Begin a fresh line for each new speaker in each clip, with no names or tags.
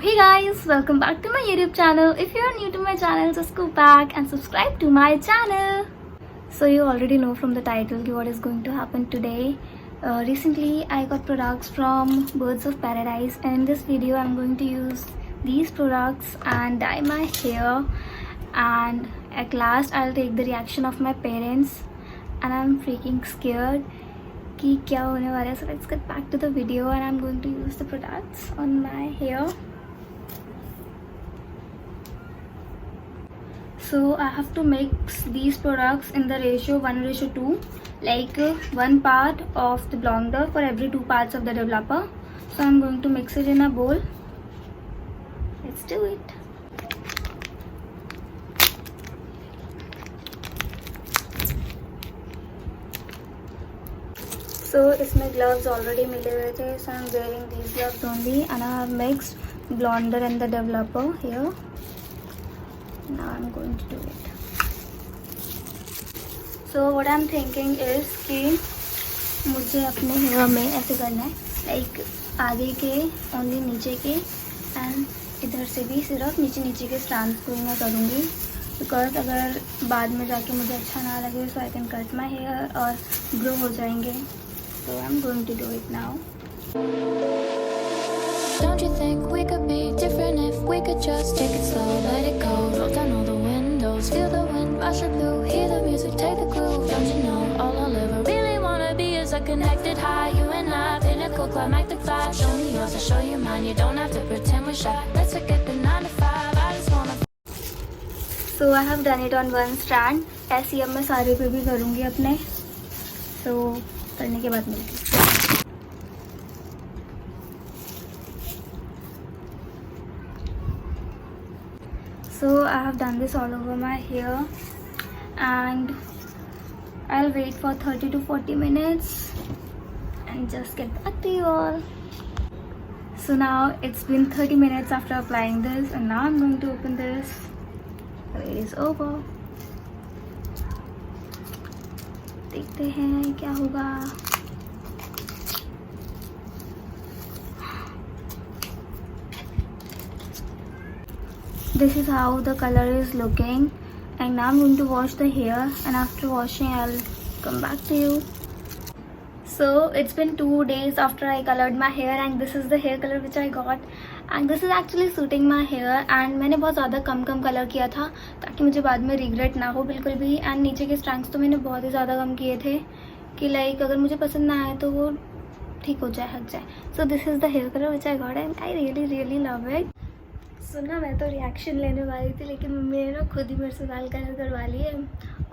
hey guys, welcome back to my YouTube channel. If you're new to my channel, just go back and subscribe to my channel. So you already know from the title what is going to happen today. Recently I got products from Birds of Paradise, and in this video I'm going to use these products and dye my hair, and at last I'll take the reaction of my parents, and I'm freaking scared कि क्या होने वाला है. So let's get back to the video, and I'm going to use the products on my hair. So I have to mix these products in the ratio 1:2, like 1 part of the blonder for every 2 parts of the developer. So I'm going to mix it in a bowl. Let's do it. So इसमें gloves already मिले हुए थे, so I'm wearing these gloves only, and I have mixed blonder and the developer here. Now I'm going to do it. So what I'm thinking is कि मुझे अपने hair में ऐसे करना है, like आगे के ओनली नीचे के, एंड इधर से भी सिर्फ नीचे के स्ट्रैंड्स को ही मैं करूँगी, बिकॉज अगर बाद में जाके मुझे अच्छा ना लगे so I can cut my hair और ग्रो हो जाएंगे. So I'm going to do it now.
Don't you think we could be different if we could just take it slow, let it go, roll down all the windows, feel the wind rush it blue, hear the music, take the groove. Don't you know all I'll ever really wanna be is a connected high, you and I, pinnacle climactic flash. Show me yours, I'll show you mine, you don't have to pretend we're shy. Let's forget the 9 to 5, I just wanna.
So I have done it on one strand. ऐसे अब मैं सारे पे भी करूँगी अपने. So करने के बाद मिलती हूँ. So I have done this all over my hair, and I'll wait for 30 to 40 minutes and just get back to you all. So now it's been 30 minutes after applying this, and now I'm going to open this. The wait is over. देखते हैं क्या होगा. This is how the color is looking, and now I'm going to wash the hair, and after washing I'll come back to you. So it's been 2 days after I colored my hair, and this is the hair color which I got, and this is actually suiting my hair. And मैंने बहुत ज़्यादा कम colour किया था ताकि मुझे बाद में regret ना हो बिल्कुल भी. एंड नीचे के स्ट्रैंड्स तो मैंने बहुत ही ज़्यादा कम किए थे कि लाइक अगर मुझे पसंद ना आए तो वो ठीक हो जाए, हट जाए. So this is the hair colour which I got, and I really love it. सुना मैं तो रिएक्शन लेने वाली थी, लेकिन मम्मी ने ना खुद ही मेरे से बाल कलर करवा लिए,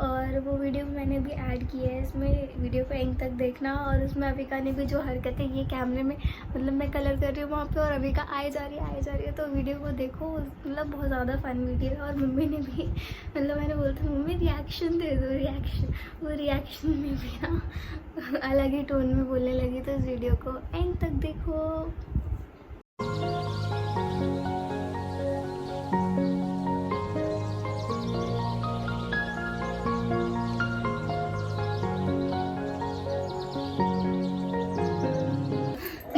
और वो वीडियो मैंने भी ऐड की है. इसमें वीडियो को एंड तक देखना, और उसमें अविका ने भी जो हरकतें ये कैमरे में, मतलब मैं कलर कर रही हूँ वहाँ पे और अविका आए जा रही है, तो वीडियो को देखो. मतलब बहुत ज़्यादा फन वीडियो है. और मम्मी ने भी, मतलब मैंने बोलता मम्मी रिएक्शन दे दो, वो रिएक्शन में भी ना अलग ही टोन में बोलने लगी. तो इस वीडियो को एंड तक देखो.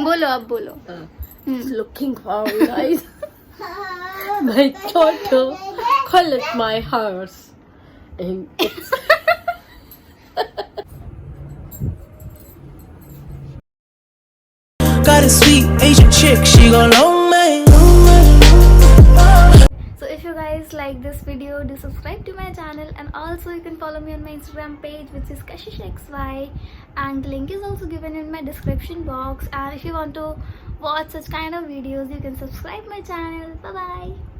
बोलो, अब बोलो.
Looking for guys. My daughter colored my hairs, and it's
got a sweet Asian chick, she go long way.
So if you guys like this video, do subscribe to my channel, and also you can follow me on my Instagram page, which is KG03, and the link is also given in my description box. And if you want to watch such kind of videos, you can subscribe my channel. Bye bye.